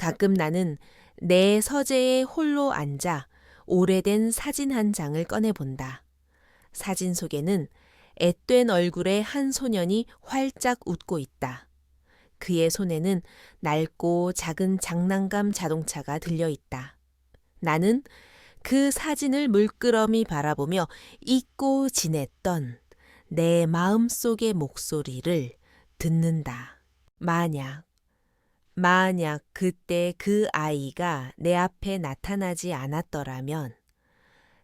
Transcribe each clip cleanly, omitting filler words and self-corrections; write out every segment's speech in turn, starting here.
가끔 나는 내 서재에 홀로 앉아 오래된 사진 한 장을 꺼내본다. 사진 속에는 앳된 얼굴의 한 소년이 활짝 웃고 있다. 그의 손에는 낡고 작은 장난감 자동차가 들려 있다. 나는 그 사진을 물끄러미 바라보며 잊고 지냈던 내 마음속의 목소리를 듣는다. 만약 그때 그 아이가 내 앞에 나타나지 않았더라면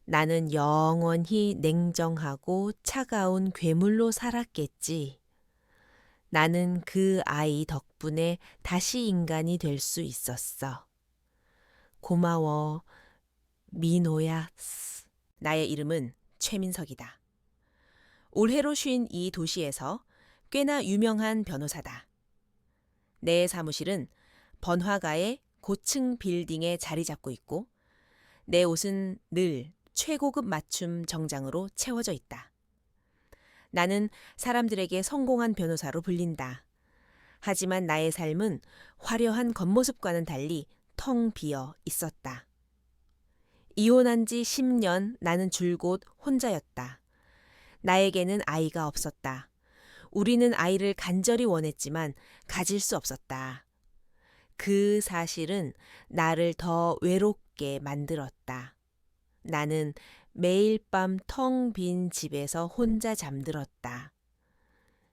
나는 영원히 냉정하고 차가운 괴물로 살았겠지. 나는 그 아이 덕분에 다시 인간이 될 수 있었어. 고마워, 민호야. 나의 이름은 최민석이다. 올해로 쉰 이 도시에서 꽤나 유명한 변호사다. 내 사무실은 번화가의 고층 빌딩에 자리 잡고 있고 내 옷은 늘 최고급 맞춤 정장으로 채워져 있다. 나는 사람들에게 성공한 변호사로 불린다. 하지만 나의 삶은 화려한 겉모습과는 달리 텅 비어 있었다. 이혼한 지 10년 나는 줄곧 혼자였다. 나에게는 아이가 없었다. 우리는 아이를 간절히 원했지만 가질 수 없었다. 그 사실은 나를 더 외롭게 만들었다. 나는 매일 밤 텅 빈 집에서 혼자 잠들었다.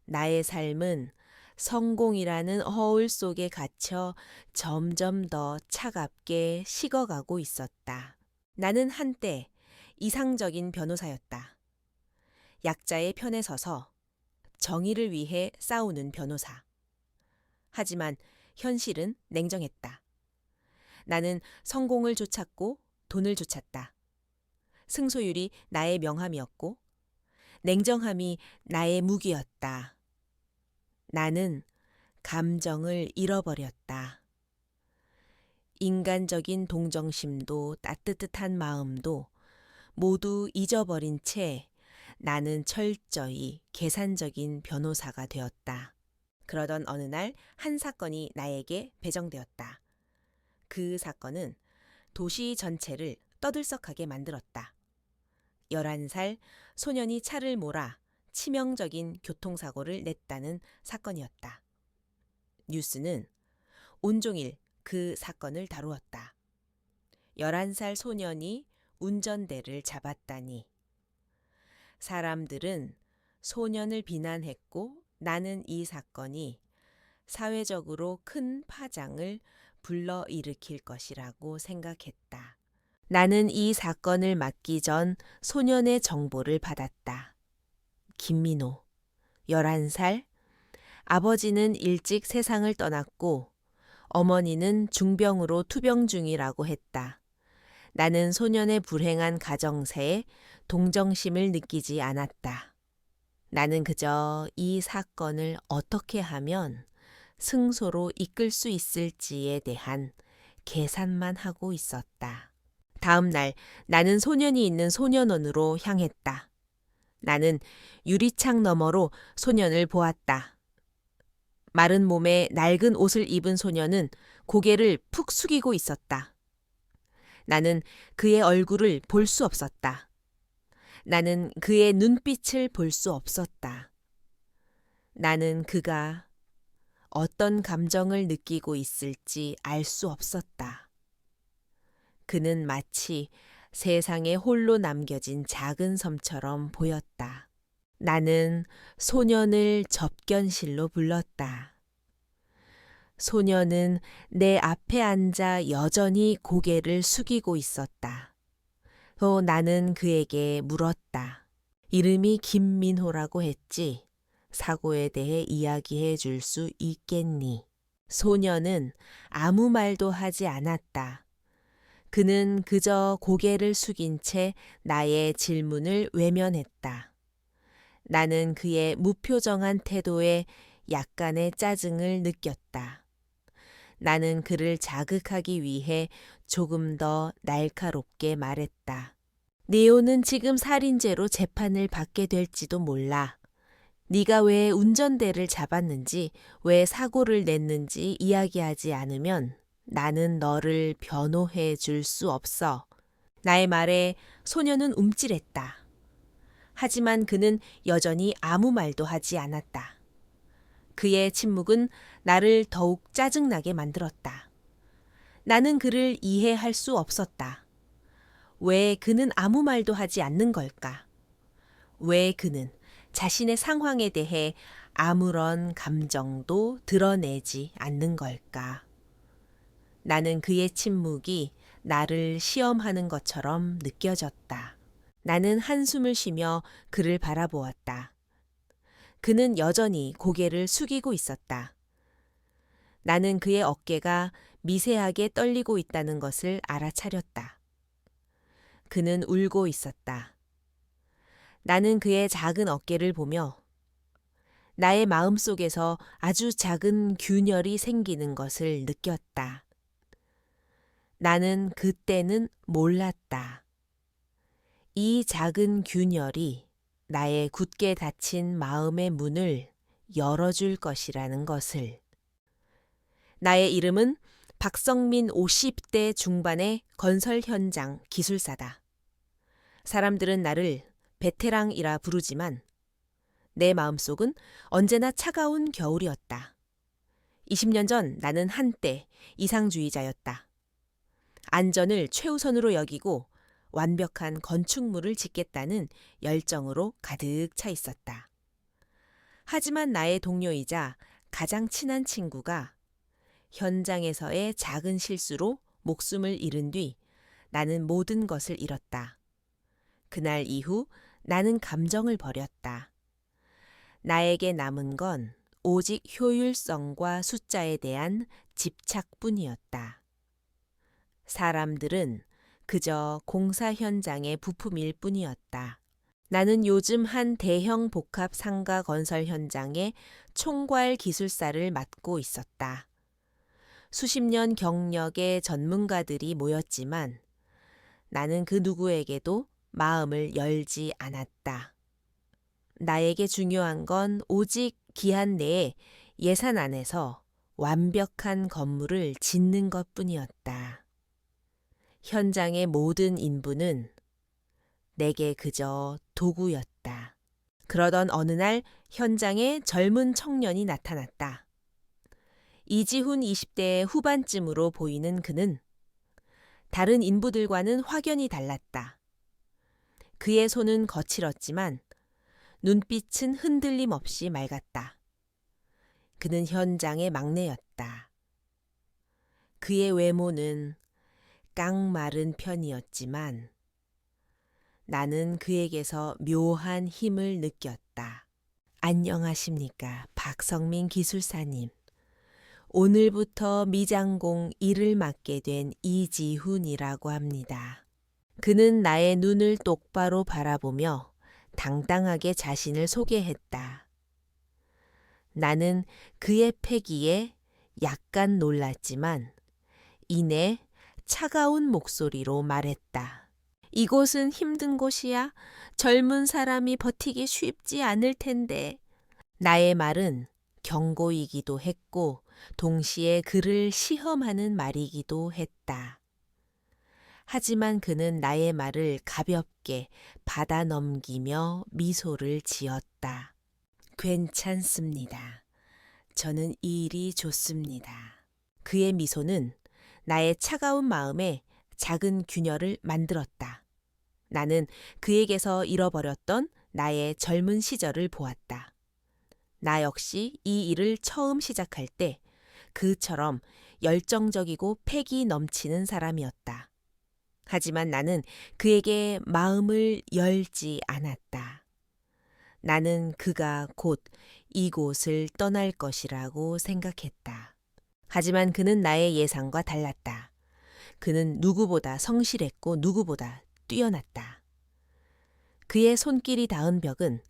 나의 삶은 성공이라는 허울 속에 갇혀 점점 더 차갑게 식어가고 있었다. 나는 한때 이상적인 변호사였다. 약자의 편에 서서 정의를 위해 싸우는 변호사. 하지만 현실은 냉정했다. 나는 성공을 쫓았고 돈을 쫓았다. 승소율이 나의 명함이었고 냉정함이 나의 무기였다. 나는 감정을 잃어버렸다. 인간적인 동정심도 따뜻한 마음도 모두 잊어버린 채 나는 철저히 계산적인 변호사가 되었다. 그러던 어느 날 한 사건이 나에게 배정되었다. 그 사건은 도시 전체를 떠들썩하게 만들었다. 11살 소년이 차를 몰아 치명적인 교통사고를 냈다는 사건이었다. 뉴스는 온종일 그 사건을 다루었다. 11살 소년이 운전대를 잡았다니. 사람들은 소년을 비난했고 나는 이 사건이 사회적으로 큰 파장을 불러일으킬 것이라고 생각했다. 나는 이 사건을 맡기 전 소년의 정보를 받았다. 김민호, 11살, 아버지는 일찍 세상을 떠났고 어머니는 중병으로 투병 중이라고 했다. 나는 소년의 불행한 가정세에 동정심을 느끼지 않았다. 나는 그저 이 사건을 어떻게 하면 승소로 이끌 수 있을지에 대한 계산만 하고 있었다. 다음 날 나는 소년이 있는 소년원으로 향했다. 나는 유리창 너머로 소년을 보았다. 마른 몸에 낡은 옷을 입은 소년은 고개를 푹 숙이고 있었다. 나는 그의 얼굴을 볼 수 없었다. 나는 그의 눈빛을 볼 수 없었다. 나는 그가 어떤 감정을 느끼고 있을지 알 수 없었다. 그는 마치 세상에 홀로 남겨진 작은 섬처럼 보였다. 나는 소년을 접견실로 불렀다. 소년은 내 앞에 앉아 여전히 고개를 숙이고 있었다. 또 나는 그에게 물었다. 이름이 김민호라고 했지. 사고에 대해 이야기해 줄 수 있겠니? 소년은 아무 말도 하지 않았다. 그는 그저 고개를 숙인 채 나의 질문을 외면했다. 나는 그의 무표정한 태도에 약간의 짜증을 느꼈다. 나는 그를 자극하기 위해 조금 더 날카롭게 말했다. 네오는 지금 살인죄로 재판을 받게 될지도 몰라. 네가 왜 운전대를 잡았는지, 왜 사고를 냈는지 이야기하지 않으면 나는 너를 변호해 줄 수 없어. 나의 말에 소녀는 움찔했다. 하지만 그는 여전히 아무 말도 하지 않았다. 그의 침묵은 나를 더욱 짜증나게 만들었다. 나는 그를 이해할 수 없었다. 왜 그는 아무 말도 하지 않는 걸까? 왜 그는 자신의 상황에 대해 아무런 감정도 드러내지 않는 걸까? 나는 그의 침묵이 나를 시험하는 것처럼 느껴졌다. 나는 한숨을 쉬며 그를 바라보았다. 그는 여전히 고개를 숙이고 있었다. 나는 그의 어깨가 미세하게 떨리고 있다는 것을 알아차렸다. 그는 울고 있었다. 나는 그의 작은 어깨를 보며 나의 마음 속에서 아주 작은 균열이 생기는 것을 느꼈다. 나는 그때는 몰랐다. 이 작은 균열이 나의 굳게 닫힌 마음의 문을 열어줄 것이라는 것을. 나의 이름은 박성민 50대 중반의 건설 현장 기술사다. 사람들은 나를 베테랑이라 부르지만 내 마음속은 언제나 차가운 겨울이었다. 20년 전 나는 한때 이상주의자였다. 안전을 최우선으로 여기고 완벽한 건축물을 짓겠다는 열정으로 가득 차 있었다. 하지만 나의 동료이자 가장 친한 친구가 현장에서의 작은 실수로 목숨을 잃은 뒤 나는 모든 것을 잃었다. 그날 이후 나는 감정을 버렸다. 나에게 남은 건 오직 효율성과 숫자에 대한 집착뿐이었다. 사람들은 그저 공사 현장의 부품일 뿐이었다. 나는 요즘 한 대형 복합 상가 건설 현장의 총괄 기술사를 맡고 있었다. 수십 년 경력의 전문가들이 모였지만 나는 그 누구에게도 마음을 열지 않았다. 나에게 중요한 건 오직 기한 내에 예산 안에서 완벽한 건물을 짓는 것뿐이었다. 현장의 모든 인부는 내게 그저 도구였다. 그러던 어느 날 현장에 젊은 청년이 나타났다. 이지훈 20대의 후반쯤으로 보이는 그는 다른 인부들과는 확연히 달랐다. 그의 손은 거칠었지만 눈빛은 흔들림 없이 맑았다. 그는 현장의 막내였다. 그의 외모는 깡마른 편이었지만 나는 그에게서 묘한 힘을 느꼈다. 안녕하십니까, 박성민 기술사님. 오늘부터 미장공 일을 맡게 된 이지훈이라고 합니다. 그는 나의 눈을 똑바로 바라보며 당당하게 자신을 소개했다. 나는 그의 패기에 약간 놀랐지만 이내 차가운 목소리로 말했다. 이곳은 힘든 곳이야. 젊은 사람이 버티기 쉽지 않을 텐데. 나의 말은 경고이기도 했고 동시에 그를 시험하는 말이기도 했다. 하지만 그는 나의 말을 가볍게 받아 넘기며 미소를 지었다. 괜찮습니다. 저는 이 일이 좋습니다. 그의 미소는 나의 차가운 마음에 작은 균열을 만들었다. 나는 그에게서 잃어버렸던 나의 젊은 시절을 보았다. 나 역시 이 일을 처음 시작할 때 그처럼 열정적이고 패기 넘치는 사람이었다. 하지만 나는 그에게 마음을 열지 않았다. 나는 그가 곧 이곳을 떠날 것이라고 생각했다. 하지만 그는 나의 예상과 달랐다. 그는 누구보다 성실했고 누구보다 뛰어났다. 그의 손길이 닿은 벽은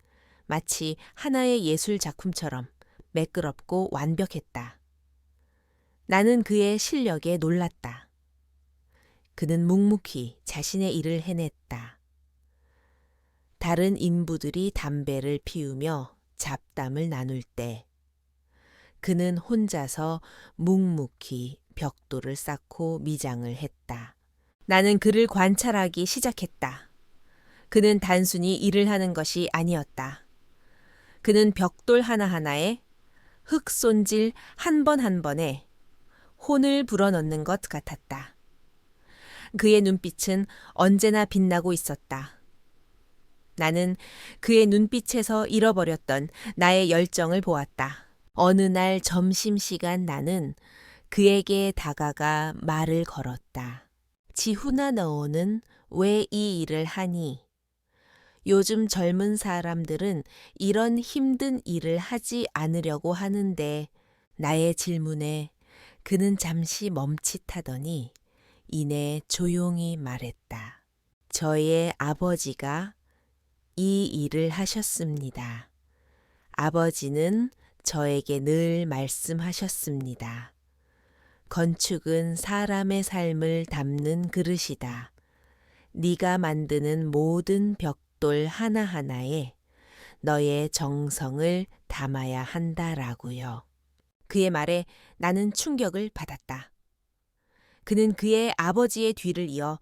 마치 하나의 예술 작품처럼 매끄럽고 완벽했다. 나는 그의 실력에 놀랐다. 그는 묵묵히 자신의 일을 해냈다. 다른 인부들이 담배를 피우며 잡담을 나눌 때 그는 혼자서 묵묵히 벽돌을 쌓고 미장을 했다. 나는 그를 관찰하기 시작했다. 그는 단순히 일을 하는 것이 아니었다. 그는 벽돌 하나하나에 흙 손질 한 번 한 번에 혼을 불어넣는 것 같았다. 그의 눈빛은 언제나 빛나고 있었다. 나는 그의 눈빛에서 잃어버렸던 나의 열정을 보았다. 어느 날 점심시간 나는 그에게 다가가 말을 걸었다. 지훈아, 너는 왜 이 일을 하니? 요즘 젊은 사람들은 이런 힘든 일을 하지 않으려고 하는데 나의 질문에 그는 잠시 멈칫하더니 이내 조용히 말했다. 저의 아버지가 이 일을 하셨습니다. 아버지는 저에게 늘 말씀하셨습니다. 건축은 사람의 삶을 담는 그릇이다. 네가 만드는 모든 벽돌 하나하나에 너의 정성을 담아야 한다라고요. 그의 말에 나는 충격을 받았다. 그는 그의 아버지의 뒤를 이어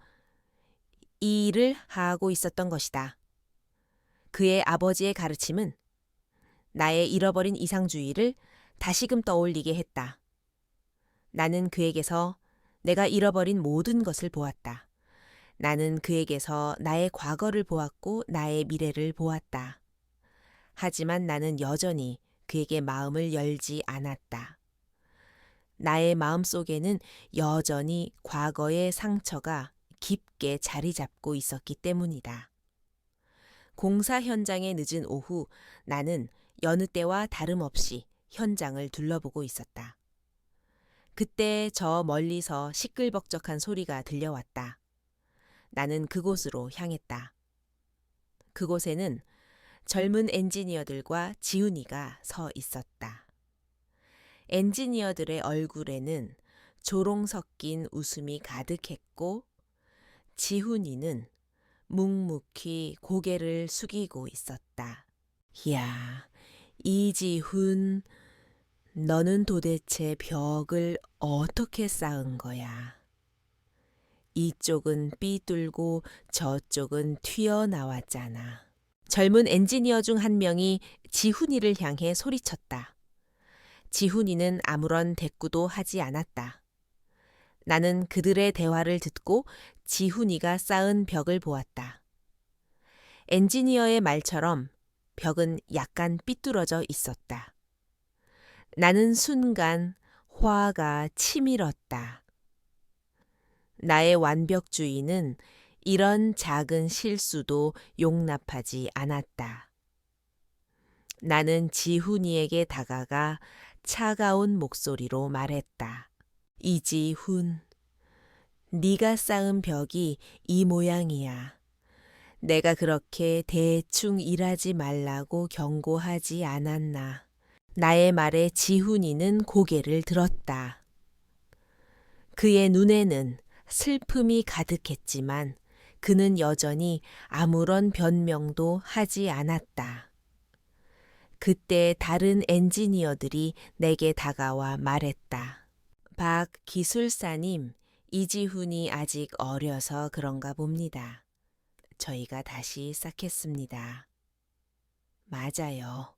이 일을 하고 있었던 것이다. 그의 아버지의 가르침은 나의 잃어버린 이상주의를 다시금 떠올리게 했다. 나는 그에게서 내가 잃어버린 모든 것을 보았다. 나는 그에게서 나의 과거를 보았고 나의 미래를 보았다. 하지만 나는 여전히 그에게 마음을 열지 않았다. 나의 마음 속에는 여전히 과거의 상처가 깊게 자리 잡고 있었기 때문이다. 공사 현장에 늦은 오후 나는 여느 때와 다름없이 현장을 둘러보고 있었다. 그때 저 멀리서 시끌벅적한 소리가 들려왔다. 나는 그곳으로 향했다. 그곳에는 젊은 엔지니어들과 지훈이가 서 있었다. 엔지니어들의 얼굴에는 조롱 섞인 웃음이 가득했고 지훈이는 묵묵히 고개를 숙이고 있었다. 야, 이지훈, 너는 도대체 벽을 어떻게 쌓은 거야? 이쪽은 삐뚤고 저쪽은 튀어나왔잖아. 젊은 엔지니어 중 한 명이 지훈이를 향해 소리쳤다. 지훈이는 아무런 대꾸도 하지 않았다. 나는 그들의 대화를 듣고 지훈이가 쌓은 벽을 보았다. 엔지니어의 말처럼 벽은 약간 삐뚤어져 있었다. 나는 순간 화가 치밀었다. 나의 완벽주의는 이런 작은 실수도 용납하지 않았다. 나는 지훈이에게 다가가 차가운 목소리로 말했다. 이지훈, 네가 쌓은 벽이 이 모양이야. 내가 그렇게 대충 일하지 말라고 경고하지 않았나. 나의 말에 지훈이는 고개를 들었다. 그의 눈에는 슬픔이 가득했지만 그는 여전히 아무런 변명도 하지 않았다. 그때 다른 엔지니어들이 내게 다가와 말했다. 박 기술사님, 이지훈이 아직 어려서 그런가 봅니다. 저희가 다시 쌓겠습니다. 맞아요.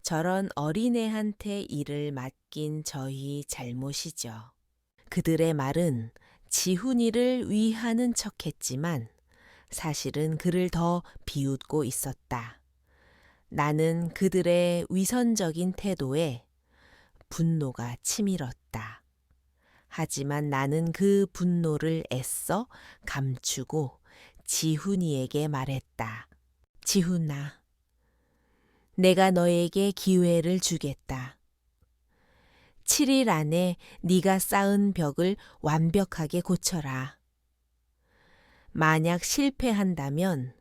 저런 어린애한테 일을 맡긴 저희 잘못이죠. 그들의 말은 지훈이를 위하는 척했지만 사실은 그를 더 비웃고 있었다. 나는 그들의 위선적인 태도에 분노가 치밀었다. 하지만 나는 그 분노를 애써 감추고 지훈이에게 말했다. 지훈아, 내가 너에게 기회를 주겠다. 7일 안에 네가 쌓은 벽을 완벽하게 고쳐라. 만약 실패한다면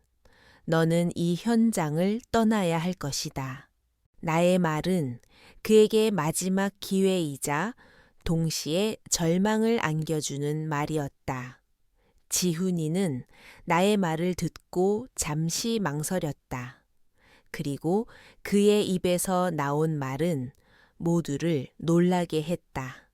너는 이 현장을 떠나야 할 것이다. 나의 말은 그에게 마지막 기회이자 동시에 절망을 안겨주는 말이었다. 지훈이는 나의 말을 듣고 잠시 망설였다. 그리고 그의 입에서 나온 말은 모두를 놀라게 했다.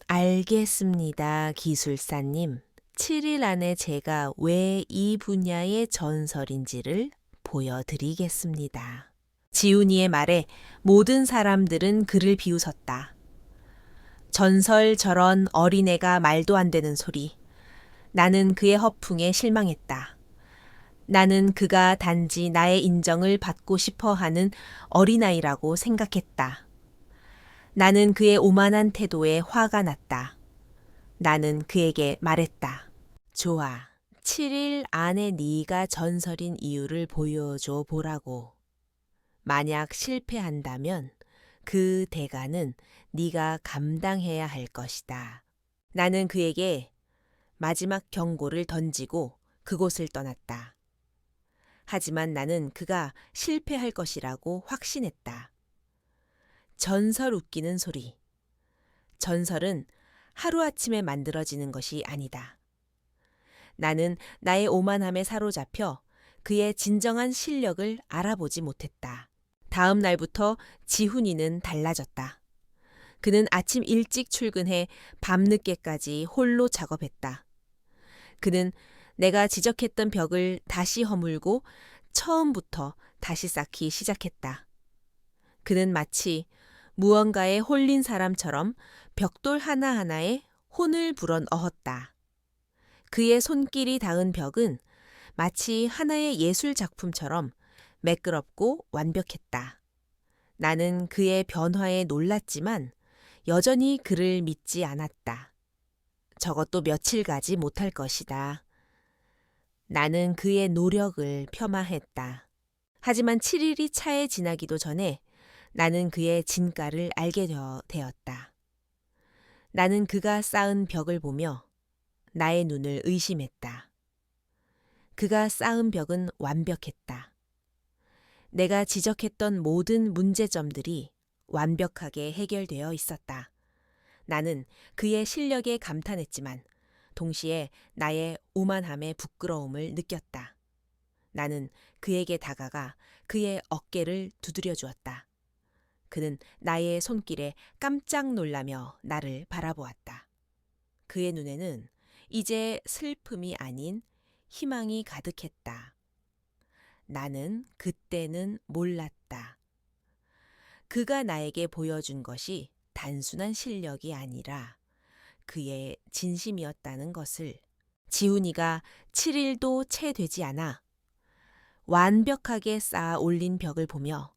알겠습니다, 기술사님. 7일 안에 제가 왜 이 분야의 전설인지를 보여드리겠습니다. 지훈이의 말에 모든 사람들은 그를 비웃었다. 전설 저런 어린애가 말도 안 되는 소리. 나는 그의 허풍에 실망했다. 나는 그가 단지 나의 인정을 받고 싶어 하는 어린아이라고 생각했다. 나는 그의 오만한 태도에 화가 났다. 나는 그에게 말했다. 좋아. 7일 안에 네가 전설인 이유를 보여줘 보라고. 만약 실패한다면 그 대가는 네가 감당해야 할 것이다. 나는 그에게 마지막 경고를 던지고 그곳을 떠났다. 하지만 나는 그가 실패할 것이라고 확신했다. 전설 웃기는 소리. 전설은 하루아침에 만들어지는 것이 아니다. 나는 나의 오만함에 사로잡혀 그의 진정한 실력을 알아보지 못했다. 다음 날부터 지훈이는 달라졌다. 그는 아침 일찍 출근해 밤늦게까지 홀로 작업했다. 그는 내가 지적했던 벽을 다시 허물고 처음부터 다시 쌓기 시작했다. 그는 마치 무언가에 홀린 사람처럼 벽돌 하나하나에 혼을 불어넣었다. 그의 손길이 닿은 벽은 마치 하나의 예술 작품처럼 매끄럽고 완벽했다. 나는 그의 변화에 놀랐지만 여전히 그를 믿지 않았다. 저것도 며칠 가지 못할 것이다. 나는 그의 노력을 폄하했다. 하지만 7일이 차에 지나기도 전에 나는 그의 진가를 알게 되었다. 나는 그가 쌓은 벽을 보며 나의 눈을 의심했다. 그가 쌓은 벽은 완벽했다. 내가 지적했던 모든 문제점들이 완벽하게 해결되어 있었다. 나는 그의 실력에 감탄했지만 동시에 나의 오만함에 부끄러움을 느꼈다. 나는 그에게 다가가 그의 어깨를 두드려 주었다. 그는 나의 손길에 깜짝 놀라며 나를 바라보았다. 그의 눈에는 이제 슬픔이 아닌 희망이 가득했다. 나는 그때는 몰랐다. 그가 나에게 보여준 것이 단순한 실력이 아니라 그의 진심이었다는 것을. 지훈이가 7일도 채 되지 않아 완벽하게 쌓아 올린 벽을 보며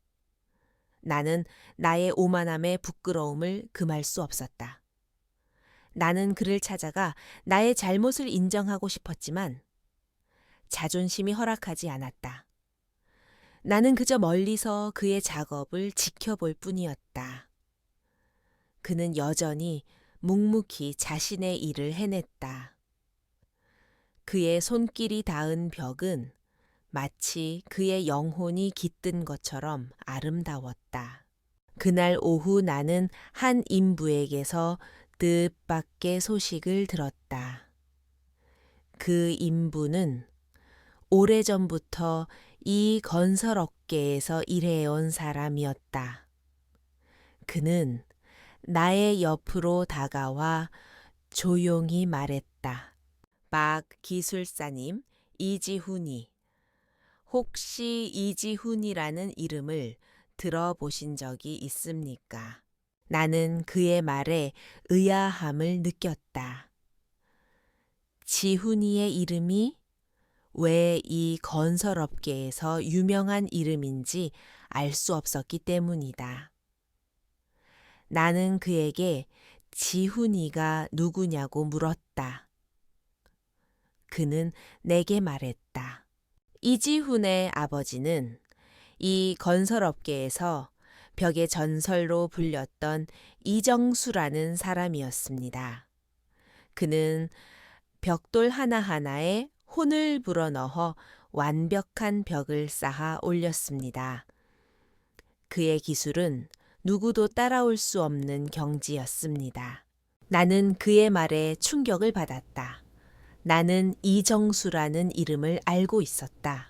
나는 나의 오만함에 부끄러움을 금할 수 없었다. 나는 그를 찾아가 나의 잘못을 인정하고 싶었지만 자존심이 허락하지 않았다. 나는 그저 멀리서 그의 작업을 지켜볼 뿐이었다. 그는 여전히 묵묵히 자신의 일을 해냈다. 그의 손길이 닿은 벽은 마치 그의 영혼이 깃든 것처럼 아름다웠다. 그날 오후 나는 한 인부에게서 뜻밖의 소식을 들었다. 그 인부는 오래전부터 이 건설 업계에서 일해온 사람이었다. 그는 나의 옆으로 다가와 조용히 말했다. 박 기술사님, 이지훈이. 혹시 이지훈이라는 이름을 들어보신 적이 있습니까? 나는 그의 말에 의아함을 느꼈다. 지훈이의 이름이 왜 이 건설업계에서 유명한 이름인지 알 수 없었기 때문이다. 나는 그에게 지훈이가 누구냐고 물었다. 그는 내게 말했다. 이지훈의 아버지는 이 건설업계에서 벽의 전설로 불렸던 이정수라는 사람이었습니다. 그는 벽돌 하나하나에 혼을 불어넣어 완벽한 벽을 쌓아 올렸습니다. 그의 기술은 누구도 따라올 수 없는 경지였습니다. 나는 그의 말에 충격을 받았다. 나는 이정수라는 이름을 알고 있었다.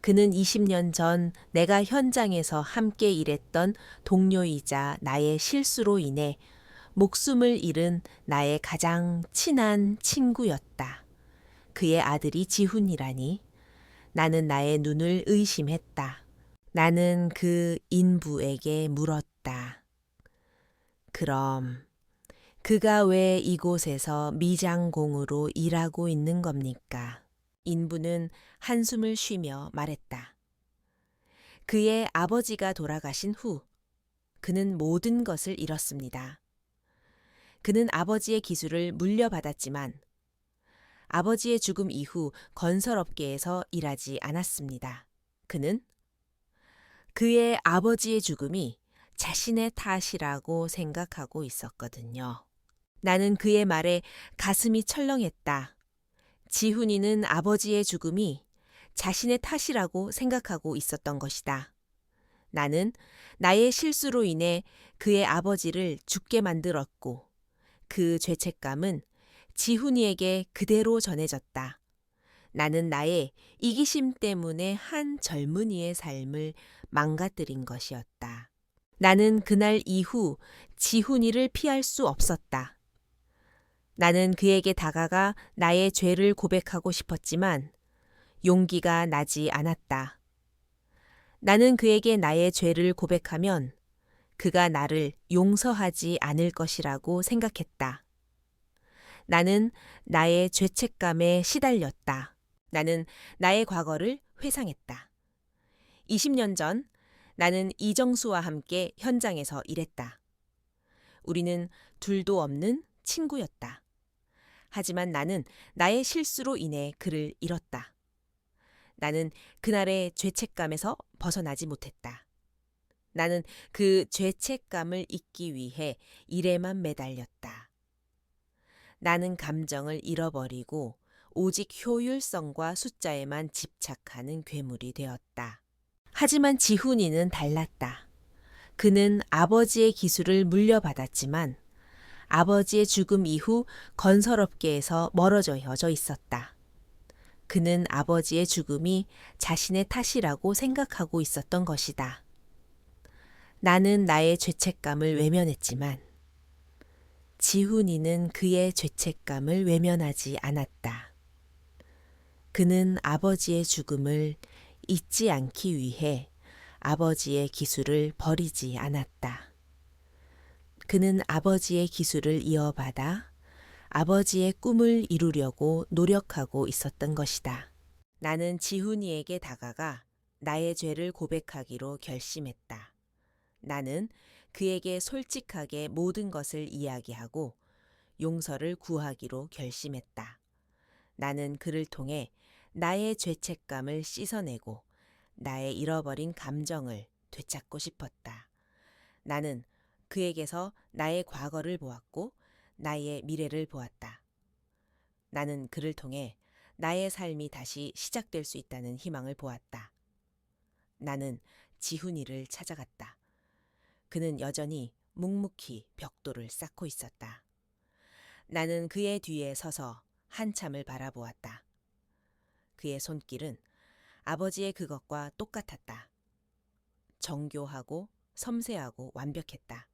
그는 20년 전 내가 현장에서 함께 일했던 동료이자 나의 실수로 인해 목숨을 잃은 나의 가장 친한 친구였다. 그의 아들이 지훈이라니. 나는 나의 눈을 의심했다. 나는 그 인부에게 물었다. 그럼 그가 왜 이곳에서 미장공으로 일하고 있는 겁니까? 인부는 한숨을 쉬며 말했다. 그의 아버지가 돌아가신 후 그는 모든 것을 잃었습니다. 그는 아버지의 기술을 물려받았지만 아버지의 죽음 이후 건설업계에서 일하지 않았습니다. 그는 그의 아버지의 죽음이 자신의 탓이라고 생각하고 있었거든요. 나는 그의 말에 가슴이 철렁했다. 지훈이는 아버지의 죽음이 자신의 탓이라고 생각하고 있었던 것이다. 나는 나의 실수로 인해 그의 아버지를 죽게 만들었고 그 죄책감은 지훈이에게 그대로 전해졌다. 나는 나의 이기심 때문에 한 젊은이의 삶을 망가뜨린 것이었다. 나는 그날 이후 지훈이를 피할 수 없었다. 나는 그에게 다가가 나의 죄를 고백하고 싶었지만 용기가 나지 않았다. 나는 그에게 나의 죄를 고백하면 그가 나를 용서하지 않을 것이라고 생각했다. 나는 나의 죄책감에 시달렸다. 나는 나의 과거를 회상했다. 20년 전 나는 이정수와 함께 현장에서 일했다. 우리는 둘도 없는 친구였다. 하지만 나는 나의 실수로 인해 그를 잃었다. 나는 그날의 죄책감에서 벗어나지 못했다. 나는 그 죄책감을 잊기 위해 일에만 매달렸다. 나는 감정을 잃어버리고 오직 효율성과 숫자에만 집착하는 괴물이 되었다. 하지만 지훈이는 달랐다. 그는 아버지의 기술을 물려받았지만 아버지의 죽음 이후 건설업계에서 멀어져 있었다. 그는 아버지의 죽음이 자신의 탓이라고 생각하고 있었던 것이다. 나는 나의 죄책감을 외면했지만 지훈이는 그의 죄책감을 외면하지 않았다. 그는 아버지의 죽음을 잊지 않기 위해 아버지의 기술을 버리지 않았다. 그는 아버지의 기술을 이어받아 아버지의 꿈을 이루려고 노력하고 있었던 것이다. 나는 지훈이에게 다가가 나의 죄를 고백하기로 결심했다. 나는 그에게 솔직하게 모든 것을 이야기하고 용서를 구하기로 결심했다. 나는 그를 통해 나의 죄책감을 씻어내고 나의 잃어버린 감정을 되찾고 싶었다. 나는 그에게서 나의 과거를 보았고 나의 미래를 보았다. 나는 그를 통해 나의 삶이 다시 시작될 수 있다는 희망을 보았다. 나는 지훈이를 찾아갔다. 그는 여전히 묵묵히 벽돌을 쌓고 있었다. 나는 그의 뒤에 서서 한참을 바라보았다. 그의 손길은 아버지의 그것과 똑같았다. 정교하고 섬세하고 완벽했다.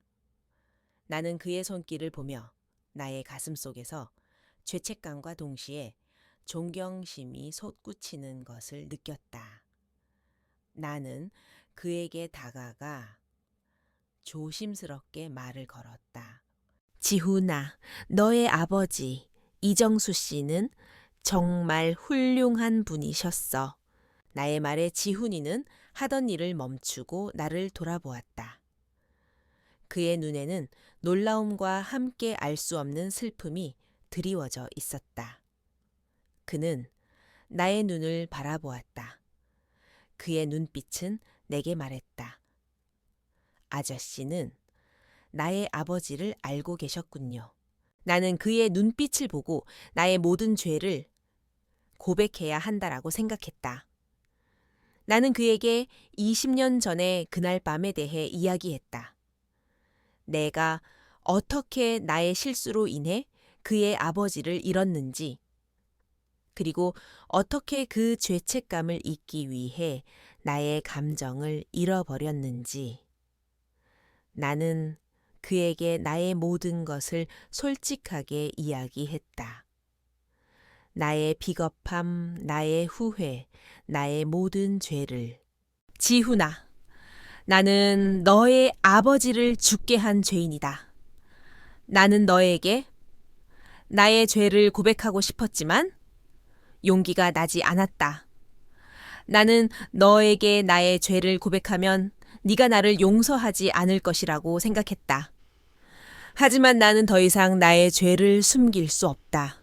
나는 그의 손길을 보며 나의 가슴 속에서 죄책감과 동시에 존경심이 솟구치는 것을 느꼈다. 나는 그에게 다가가 조심스럽게 말을 걸었다. 지훈아, 너의 아버지 이정수 씨는 정말 훌륭한 분이셨어. 나의 말에 지훈이는 하던 일을 멈추고 나를 돌아보았다. 그의 눈에는 놀라움과 함께 알 수 없는 슬픔이 드리워져 있었다. 그는 나의 눈을 바라보았다. 그의 눈빛은 내게 말했다. 아저씨는 나의 아버지를 알고 계셨군요. 나는 그의 눈빛을 보고 나의 모든 죄를 고백해야 한다라고 생각했다. 나는 그에게 20년 전의 그날 밤에 대해 이야기했다. 내가 어떻게 나의 실수로 인해 그의 아버지를 잃었는지, 그리고 어떻게 그 죄책감을 잊기 위해 나의 감정을 잃어버렸는지. 나는 그에게 나의 모든 것을 솔직하게 이야기했다. 나의 비겁함, 나의 후회, 나의 모든 죄를. 지훈아, 나는 너의 아버지를 죽게 한 죄인이다. 나는 너에게 나의 죄를 고백하고 싶었지만 용기가 나지 않았다. 나는 너에게 나의 죄를 고백하면 네가 나를 용서하지 않을 것이라고 생각했다. 하지만 나는 더 이상 나의 죄를 숨길 수 없다.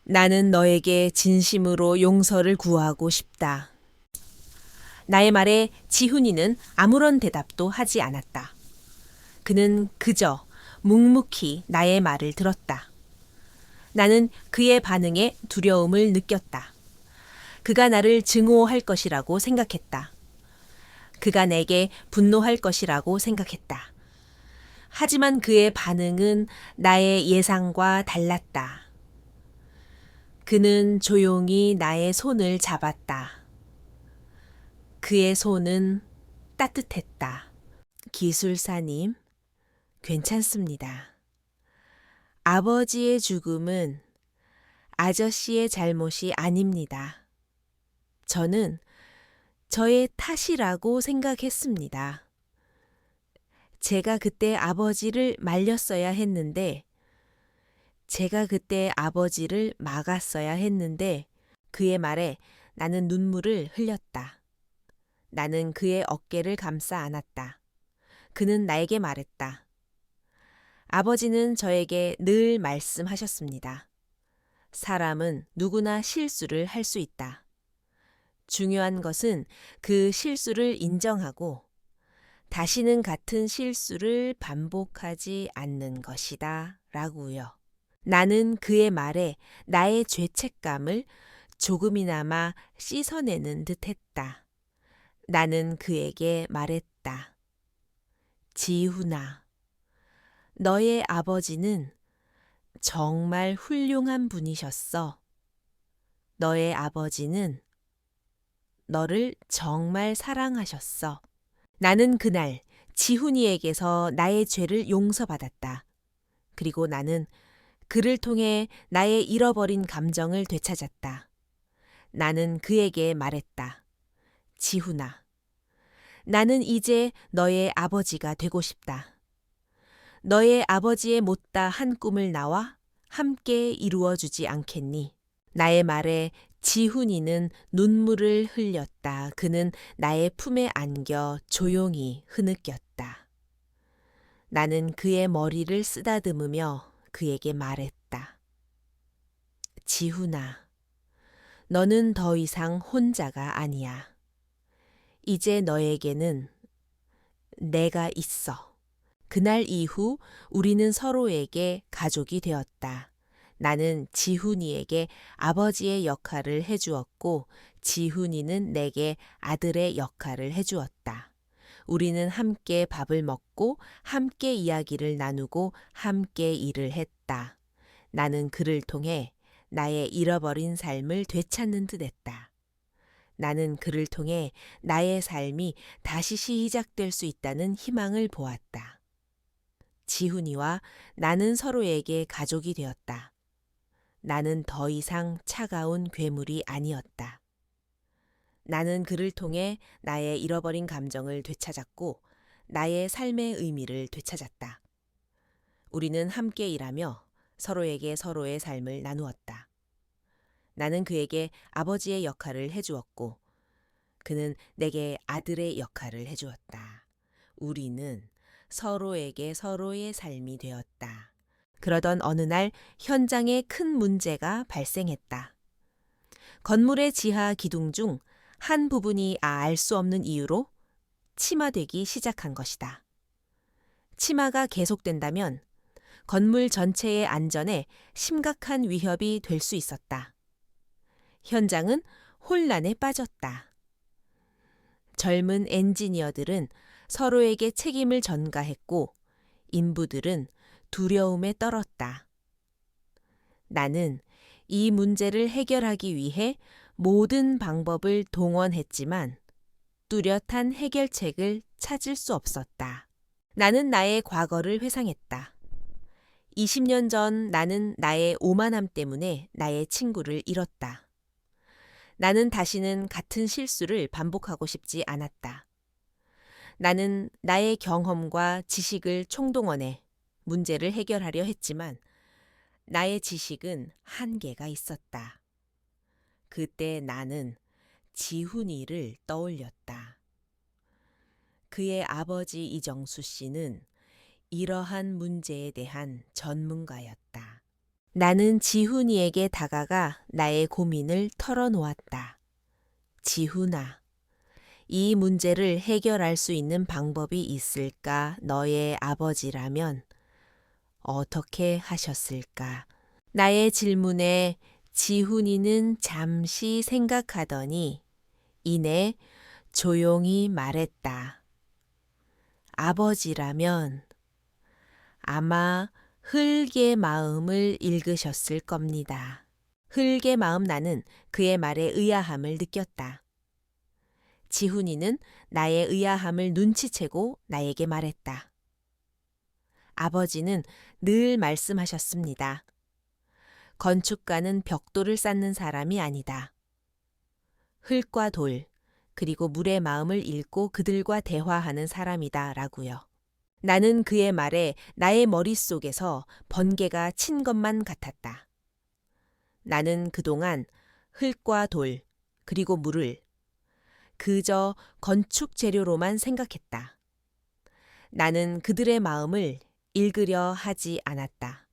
나는 너에게 진심으로 용서를 구하고 싶다. 나의 말에 지훈이는 아무런 대답도 하지 않았다. 그는 그저 묵묵히 나의 말을 들었다. 나는 그의 반응에 두려움을 느꼈다. 그가 나를 증오할 것이라고 생각했다. 그가 내게 분노할 것이라고 생각했다. 하지만 그의 반응은 나의 예상과 달랐다. 그는 조용히 나의 손을 잡았다. 그의 손은 따뜻했다. 기술사님, 괜찮습니다. 아버지의 죽음은 아저씨의 잘못이 아닙니다. 저는 저의 탓이라고 생각했습니다. 제가 그때 아버지를 말렸어야 했는데, 제가 그때 아버지를 막았어야 했는데, 그의 말에 나는 눈물을 흘렸다. 나는 그의 어깨를 감싸 안았다. 그는 나에게 말했다. 아버지는 저에게 늘 말씀하셨습니다. 사람은 누구나 실수를 할 수 있다. 중요한 것은 그 실수를 인정하고 다시는 같은 실수를 반복하지 않는 것이다. 라고요. 나는 그의 말에 나의 죄책감을 조금이나마 씻어내는 듯 했다. 나는 그에게 말했다. 지훈아, 너의 아버지는 정말 훌륭한 분이셨어. 너의 아버지는 너를 정말 사랑하셨어. 나는 그날 지훈이에게서 나의 죄를 용서받았다. 그리고 나는 그를 통해 나의 잃어버린 감정을 되찾았다. 나는 그에게 말했다. 지훈아, 나는 이제 너의 아버지가 되고 싶다. 너의 아버지의 못다 한 꿈을 나와 함께 이루어주지 않겠니? 나의 말에 지훈이는 눈물을 흘렸다. 그는 나의 품에 안겨 조용히 흐느꼈다. 나는 그의 머리를 쓰다듬으며 그에게 말했다. 지훈아, 너는 더 이상 혼자가 아니야. 이제 너에게는 내가 있어. 그날 이후 우리는 서로에게 가족이 되었다. 나는 지훈이에게 아버지의 역할을 해주었고 지훈이는 내게 아들의 역할을 해주었다. 우리는 함께 밥을 먹고 함께 이야기를 나누고 함께 일을 했다. 나는 그를 통해 나의 잃어버린 삶을 되찾는 듯 했다. 나는 그를 통해 나의 삶이 다시 시작될 수 있다는 희망을 보았다. 지훈이와 나는 서로에게 가족이 되었다. 나는 더 이상 차가운 괴물이 아니었다. 나는 그를 통해 나의 잃어버린 감정을 되찾았고 나의 삶의 의미를 되찾았다. 우리는 함께 일하며 서로에게 서로의 삶을 나누었다. 나는 그에게 아버지의 역할을 해주었고 그는 내게 아들의 역할을 해주었다. 우리는 서로에게 서로의 삶이 되었다. 그러던 어느 날 현장에 큰 문제가 발생했다. 건물의 지하 기둥 중 한 부분이 알 수 없는 이유로 침하되기 시작한 것이다. 침하가 계속된다면 건물 전체의 안전에 심각한 위협이 될 수 있었다. 현장은 혼란에 빠졌다. 젊은 엔지니어들은 서로에게 책임을 전가했고 인부들은 두려움에 떨었다. 나는 이 문제를 해결하기 위해 모든 방법을 동원했지만 뚜렷한 해결책을 찾을 수 없었다. 나는 나의 과거를 회상했다. 20년 전 나는 나의 오만함 때문에 나의 친구를 잃었다. 나는 다시는 같은 실수를 반복하고 싶지 않았다. 나는 나의 경험과 지식을 총동원해 문제를 해결하려 했지만 나의 지식은 한계가 있었다. 그때 나는 지훈이를 떠올렸다. 그의 아버지 이정수 씨는 이러한 문제에 대한 전문가였다. 나는 지훈이에게 다가가 나의 고민을 털어놓았다. 지훈아, 이 문제를 해결할 수 있는 방법이 있을까? 너의 아버지라면 어떻게 하셨을까? 나의 질문에 지훈이는 잠시 생각하더니 이내 조용히 말했다. 아버지라면 아마 흙의 마음을 읽으셨을 겁니다. 흙의 마음. 나는 그의 말에 의아함을 느꼈다. 지훈이는 나의 의아함을 눈치채고 나에게 말했다. 아버지는 늘 말씀하셨습니다. 건축가는 벽돌을 쌓는 사람이 아니다. 흙과 돌, 그리고 물의 마음을 읽고 그들과 대화하는 사람이다 라고요. 나는 그의 말에 나의 머릿속에서 번개가 친 것만 같았다. 나는 그동안 흙과 돌, 그리고 물을 그저 건축 재료로만 생각했다. 나는 그들의 마음을 읽으려 하지 않았다.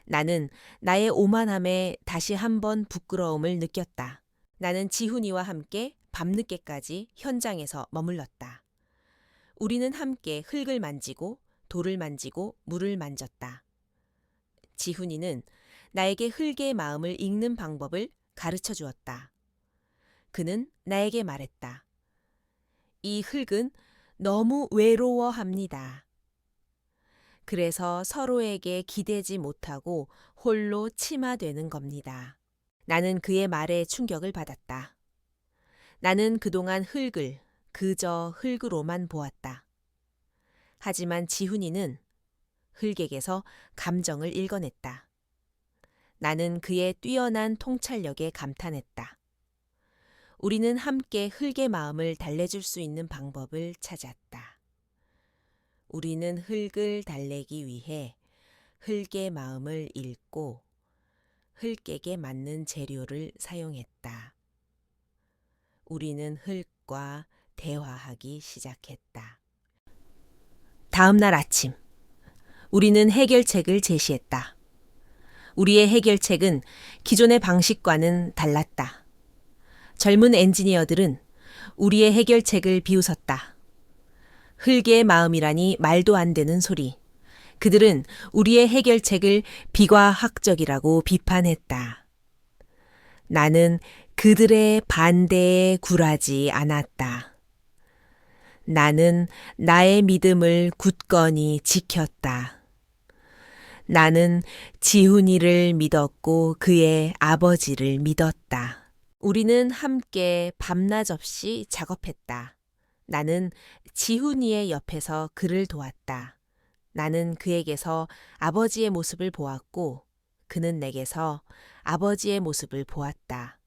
나는 나의 오만함에 다시 한번 부끄러움을 느꼈다. 나는 지훈이와 함께 밤늦게까지 현장에서 머물렀다. 우리는 함께 흙을 만지고 돌을 만지고 물을 만졌다. 지훈이는 나에게 흙의 마음을 읽는 방법을 가르쳐 주었다. 그는 나에게 말했다. 이 흙은 너무 외로워합니다. 그래서 서로에게 기대지 못하고 홀로 침하되는 겁니다. 나는 그의 말에 충격을 받았다. 나는 그동안 흙을 그저 흙으로만 보았다. 하지만 지훈이는 흙에게서 감정을 읽어냈다. 나는 그의 뛰어난 통찰력에 감탄했다. 우리는 함께 흙의 마음을 달래줄 수 있는 방법을 찾았다. 우리는 흙을 달래기 위해 흙의 마음을 읽고 흙에게 맞는 재료를 사용했다. 우리는 흙과 대화하기 시작했다. 다음 날 아침, 우리는 해결책을 제시했다. 우리의 해결책은 기존의 방식과는 달랐다. 젊은 엔지니어들은 우리의 해결책을 비웃었다. 흙의 마음이라니 말도 안 되는 소리. 그들은 우리의 해결책을 비과학적이라고 비판했다. 나는 그들의 반대에 굴하지 않았다. 나는 나의 믿음을 굳건히 지켰다. 나는 지훈이를 믿었고 그의 아버지를 믿었다. 우리는 함께 밤낮 없이 작업했다. 나는 지훈이의 옆에서 그를 도왔다. 나는 그에게서 아버지의 모습을 보았고 그는 내게서 아버지의 모습을 보았다.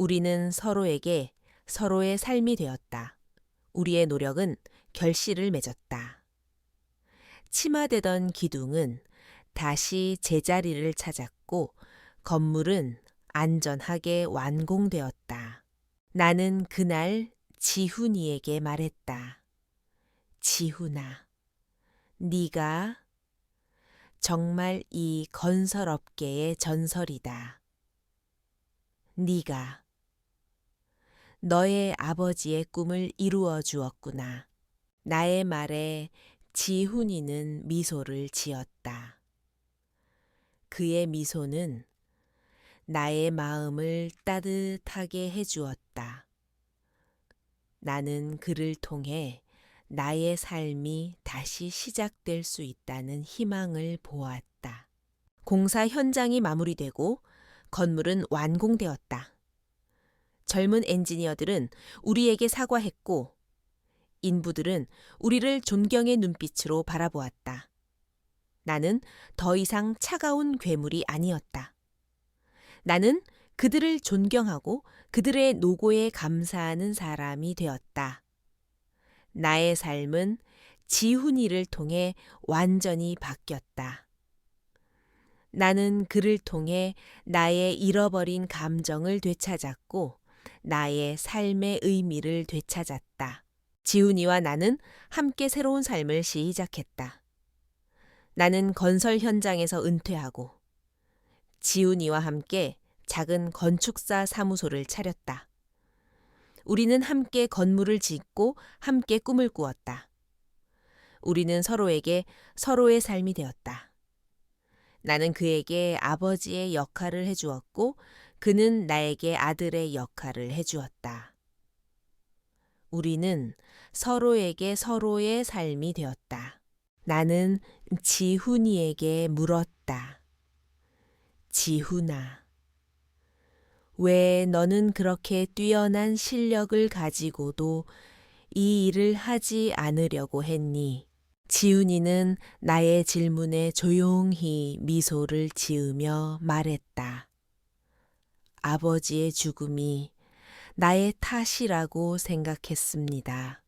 우리는 서로에게 서로의 삶이 되었다. 우리의 노력은 결실을 맺었다. 침하되던 기둥은 다시 제자리를 찾았고 건물은 안전하게 완공되었다. 나는 그날 지훈이에게 말했다. 지훈아, 네가 정말 이 건설업계의 전설이다. 네가 너의 아버지의 꿈을 이루어 주었구나. 나의 말에 지훈이는 미소를 지었다. 그의 미소는 나의 마음을 따뜻하게 해주었다. 나는 그를 통해 나의 삶이 다시 시작될 수 있다는 희망을 보았다. 공사 현장이 마무리되고 건물은 완공되었다. 젊은 엔지니어들은 우리에게 사과했고 인부들은 우리를 존경의 눈빛으로 바라보았다. 나는 더 이상 차가운 괴물이 아니었다. 나는 그들을 존경하고 그들의 노고에 감사하는 사람이 되었다. 나의 삶은 지훈이를 통해 완전히 바뀌었다. 나는 그를 통해 나의 잃어버린 감정을 되찾았고 나의 삶의 의미를 되찾았다. 지훈이와 나는 함께 새로운 삶을 시작했다. 나는 건설 현장에서 은퇴하고 지훈이와 함께 작은 건축사 사무소를 차렸다. 우리는 함께 건물을 짓고 함께 꿈을 꾸었다. 우리는 서로에게 서로의 삶이 되었다. 나는 그에게 아버지의 역할을 해주었고 그는 나에게 아들의 역할을 해주었다. 우리는 서로에게 서로의 삶이 되었다. 나는 지훈이에게 물었다. 지훈아, 왜 너는 그렇게 뛰어난 실력을 가지고도 이 일을 하지 않으려고 했니? 지훈이는 나의 질문에 조용히 미소를 지으며 말했다. 아버지의 죽음이 나의 탓이라고 생각했습니다.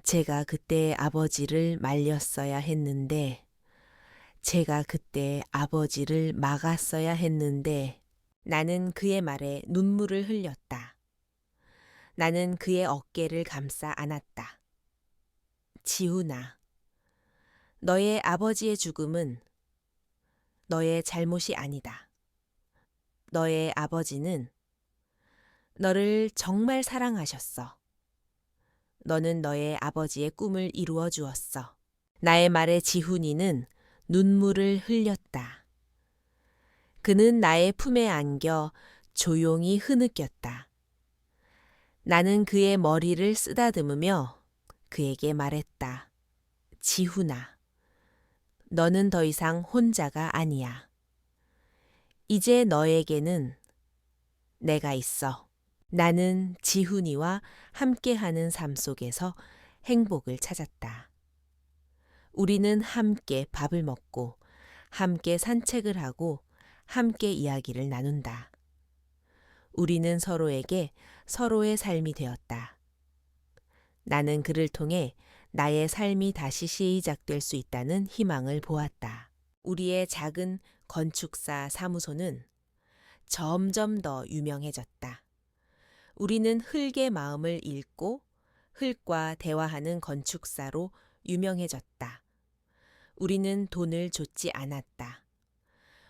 제가 그때 아버지를 말렸어야 했는데, 제가 그때 아버지를 막았어야 했는데, 나는 그의 말에 눈물을 흘렸다. 나는 그의 어깨를 감싸 안았다. 지훈아, 너의 아버지의 죽음은 너의 잘못이 아니다. 너의 아버지는 너를 정말 사랑하셨어. 너는 너의 아버지의 꿈을 이루어 주었어. 나의 말에 지훈이는 눈물을 흘렸다. 그는 나의 품에 안겨 조용히 흐느꼈다. 나는 그의 머리를 쓰다듬으며 그에게 말했다. 지훈아, 너는 더 이상 혼자가 아니야. 이제 너에게는 내가 있어. 나는 지훈이와 함께하는 삶 속에서 행복을 찾았다. 우리는 함께 밥을 먹고 함께 산책을 하고 함께 이야기를 나눈다. 우리는 서로에게 서로의 삶이 되었다. 나는 그를 통해 나의 삶이 다시 시작될 수 있다는 희망을 보았다. 우리의 작은 건축사 사무소는 점점 더 유명해졌다. 우리는 흙의 마음을 읽고 흙과 대화하는 건축사로 유명해졌다. 우리는 돈을 줬지 않았다.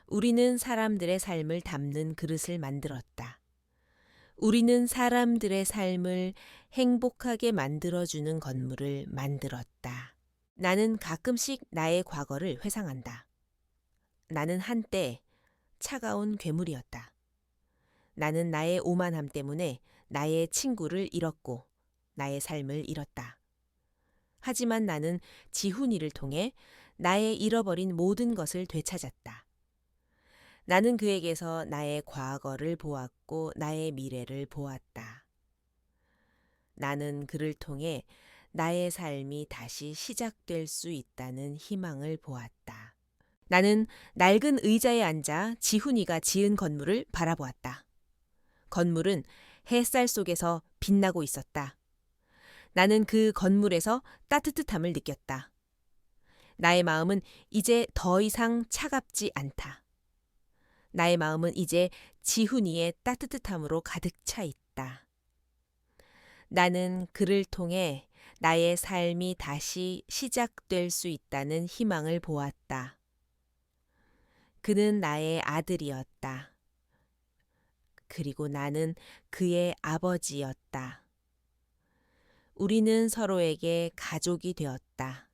우리는 사람들의 삶을 담는 그릇을 만들었다. 우리는 사람들의 삶을 행복하게 만들어주는 건물을 만들었다. 나는 가끔씩 나의 과거를 회상한다. 나는 한때 차가운 괴물이었다. 나는 나의 오만함 때문에 나의 친구를 잃었고 나의 삶을 잃었다. 하지만 나는 지훈이를 통해 나의 잃어버린 모든 것을 되찾았다. 나는 그에게서 나의 과거를 보았고 나의 미래를 보았다. 나는 그를 통해 나의 삶이 다시 시작될 수 있다는 희망을 보았다. 나는 낡은 의자에 앉아 지훈이가 지은 건물을 바라보았다. 건물은 햇살 속에서 빛나고 있었다. 나는 그 건물에서 따뜻함을 느꼈다. 나의 마음은 이제 더 이상 차갑지 않다. 나의 마음은 이제 지훈이의 따뜻함으로 가득 차 있다. 나는 그를 통해 나의 삶이 다시 시작될 수 있다는 희망을 보았다. 그는 나의 아들이었다. 그리고 나는 그의 아버지였다. 우리는 서로에게 가족이 되었다.